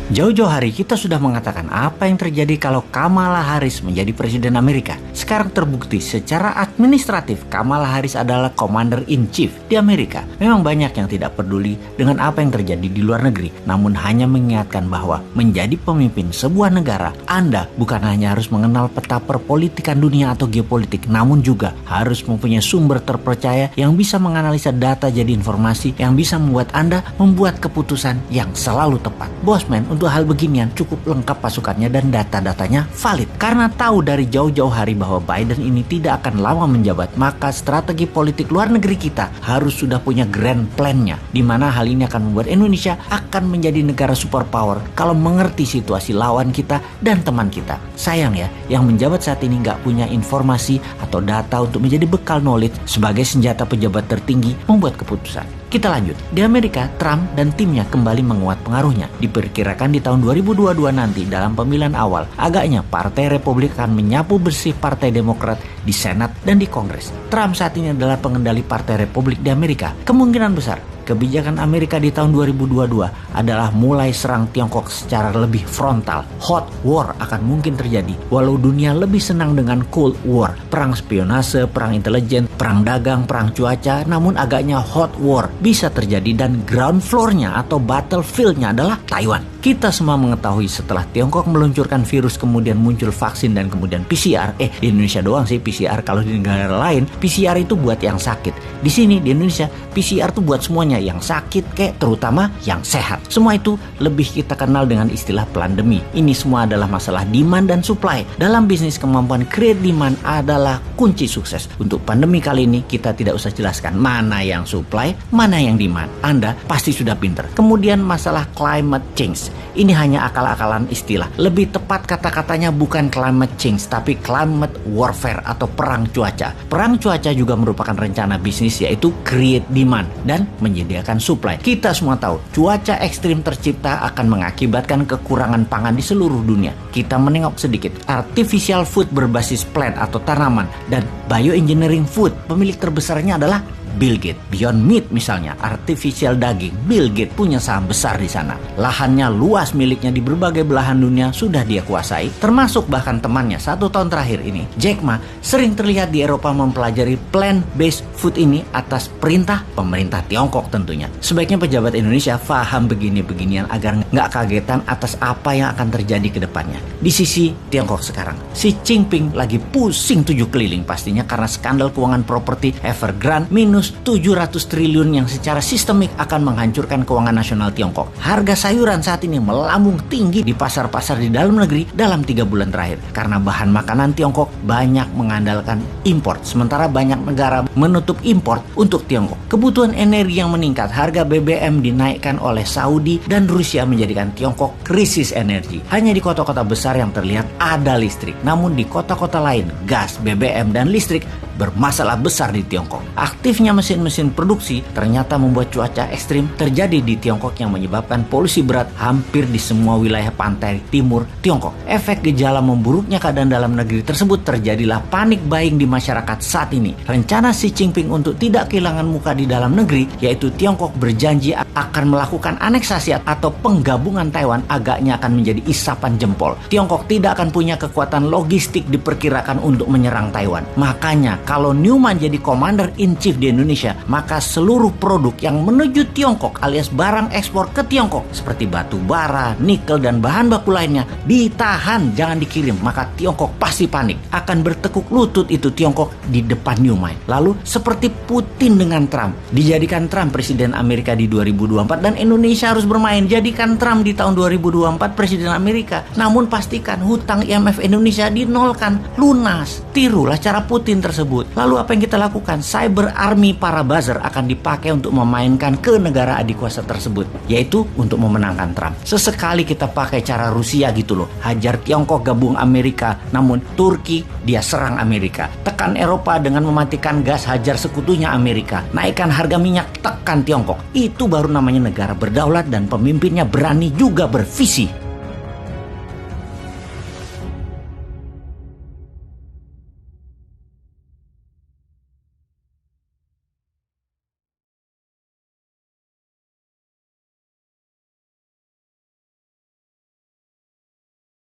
Jauh-jauh hari kita sudah mengatakan apa yang terjadi kalau Kamala Harris menjadi Presiden Amerika. Sekarang terbukti secara administratif Kamala Harris adalah Commander-in-Chief di Amerika. Memang banyak yang tidak peduli dengan apa yang terjadi di luar negeri, namun hanya mengingatkan bahwa menjadi pemimpin sebuah negara, Anda bukan hanya harus mengenal peta perpolitikan dunia atau geopolitik, namun juga harus mempunyai sumber terpercaya yang bisa menganalisa data jadi informasi yang bisa membuat Anda membuat keputusan yang selalu tepat. Bosman, untuk hal beginian cukup lengkap pasukannya dan data-datanya valid. Karena tahu dari jauh-jauh hari bahwa Biden ini tidak akan lama menjabat, maka strategi politik luar negeri kita harus sudah punya grand plan-nya, di mana hal ini akan membuat Indonesia akan menjadi negara superpower kalau mengerti situasi lawan kita dan teman kita. Sayang ya, yang menjabat saat ini nggak punya informasi atau data untuk menjadi bekal knowledge sebagai senjata pejabat tertinggi membuat keputusan. Kita lanjut. Di Amerika, Trump dan timnya kembali menguat pengaruhnya. Diperkirakan di tahun 2022 nanti dalam pemilihan awal, agaknya Partai Republik akan menyapu bersih Partai Demokrat di Senat dan di Kongres. Trump saat ini adalah pengendali Partai Republik di Amerika. Kemungkinan besar kebijakan Amerika di tahun 2022 adalah mulai serang Tiongkok secara lebih frontal. Hot war akan mungkin terjadi, walau dunia lebih senang dengan Cold War, perang spionase, perang intelijen, perang dagang, perang cuaca, namun agaknya hot war bisa terjadi dan ground floor-nya atau battlefield-nya adalah Taiwan. Kita semua mengetahui setelah Tiongkok meluncurkan virus kemudian muncul vaksin dan kemudian PCR. Di Indonesia doang sih PCR, kalau di negara lain PCR itu buat yang sakit. Di sini di Indonesia PCR itu buat semuanya, yang sakit terutama yang sehat. Semua itu lebih kita kenal dengan istilah pandemi. Ini semua adalah masalah demand dan supply. Dalam bisnis, kemampuan create demand adalah kunci sukses. Untuk pandemi kali ini kita tidak usah jelaskan mana yang supply, mana yang demand. Anda pasti sudah pinter. Kemudian masalah climate change. Ini hanya akal-akalan istilah. Lebih tepat kata-katanya bukan climate change, tapi climate warfare atau perang cuaca. Perang cuaca juga merupakan rencana bisnis, yaitu create demand dan menyediakan supply. Kita semua tahu cuaca ekstrim tercipta akan mengakibatkan kekurangan pangan di seluruh dunia. Kita menengok sedikit. Artificial food berbasis plant atau tanaman dan bioengineering food, pemilik terbesarnya adalah Bill Gates. Beyond Meat misalnya, artificial daging, Bill Gates punya saham besar di sana. Lahannya luas miliknya di berbagai belahan dunia sudah dia kuasai, termasuk bahkan temannya 1 tahun terakhir ini, Jack Ma, sering terlihat di Eropa mempelajari plant-based food ini atas perintah pemerintah Tiongkok tentunya. Sebaiknya pejabat Indonesia paham begini-beginian agar nggak kagetan atas apa yang akan terjadi ke depannya. Di sisi Tiongkok sekarang, Xi Jinping lagi pusing 7 keliling pastinya karena skandal keuangan properti Evergrande minus 700 triliun yang secara sistemik akan menghancurkan keuangan nasional Tiongkok. Harga sayuran saat ini melambung tinggi di pasar-pasar di dalam negeri dalam 3 bulan terakhir karena bahan makanan Tiongkok banyak mengandalkan import, sementara banyak negara menutup import untuk Tiongkok. Kebutuhan energi yang meningkat, harga BBM dinaikkan oleh Saudi dan Rusia menjadikan Tiongkok krisis energi. Hanya di kota-kota besar yang terlihat ada listrik, namun di kota-kota lain gas, BBM dan listrik bermasalah besar di Tiongkok. Aktifnya mesin-mesin produksi ternyata membuat cuaca ekstrim terjadi di Tiongkok yang menyebabkan polusi berat hampir di semua wilayah pantai timur Tiongkok. Efek gejala memburuknya keadaan dalam negeri tersebut terjadilah panik buying di masyarakat saat ini. Rencana Xi Jinping untuk tidak kehilangan muka di dalam negeri, yaitu Tiongkok berjanji akan melakukan aneksasi atau penggabungan Taiwan, agaknya akan menjadi isapan jempol. Tiongkok tidak akan punya kekuatan logistik diperkirakan untuk menyerang Taiwan. Makanya kalau Newman jadi Commander-in-Chief di Indonesia, maka seluruh produk yang menuju Tiongkok alias barang ekspor ke Tiongkok seperti batu bara, nikel dan bahan baku lainnya ditahan, jangan dikirim. Maka Tiongkok pasti panik, akan bertekuk lutut itu Tiongkok di depan Newman. Lalu seperti Putin dengan Trump, dijadikan Trump presiden Amerika di 2024 dan Indonesia harus bermain. Jadikan Trump di tahun 2024 presiden Amerika, namun pastikan hutang IMF Indonesia dinolkan, lunas. Tirulah cara Putin tersebut. Lalu apa yang kita lakukan? Cyber army para buzzer akan dipakai untuk memainkan ke negara adik kuasa tersebut, yaitu untuk memenangkan Trump. Sesekali kita pakai cara Rusia gitu loh, hajar Tiongkok gabung Amerika, namun Turki dia serang Amerika. Tekan Eropa dengan mematikan gas, hajar sekutunya Amerika. Naikkan harga minyak, tekan Tiongkok. Itu baru namanya negara berdaulat dan pemimpinnya berani juga bervisi.